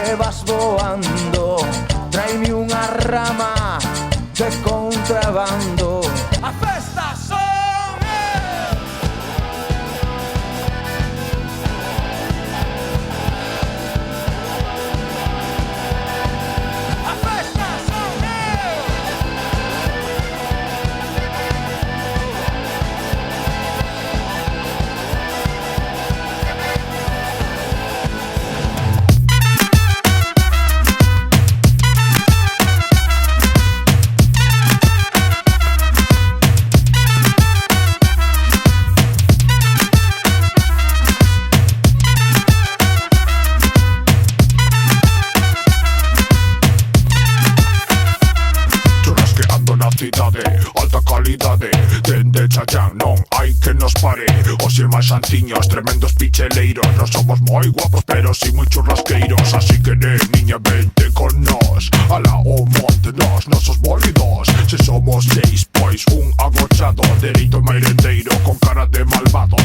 te vas voando, tráeme unha rama de contrabando. A festa son alta calidade, dende Chayán non hai que nos pare. Os irmáns Santiños, tremendos picheleiros, non somos moi guapos pero si moi churrasqueiros. Así que niña, vente con nós, alá o monte nos nosos bólidos. Se somos seis, pois un agochado, dereito mairendeiro con cara de malvados.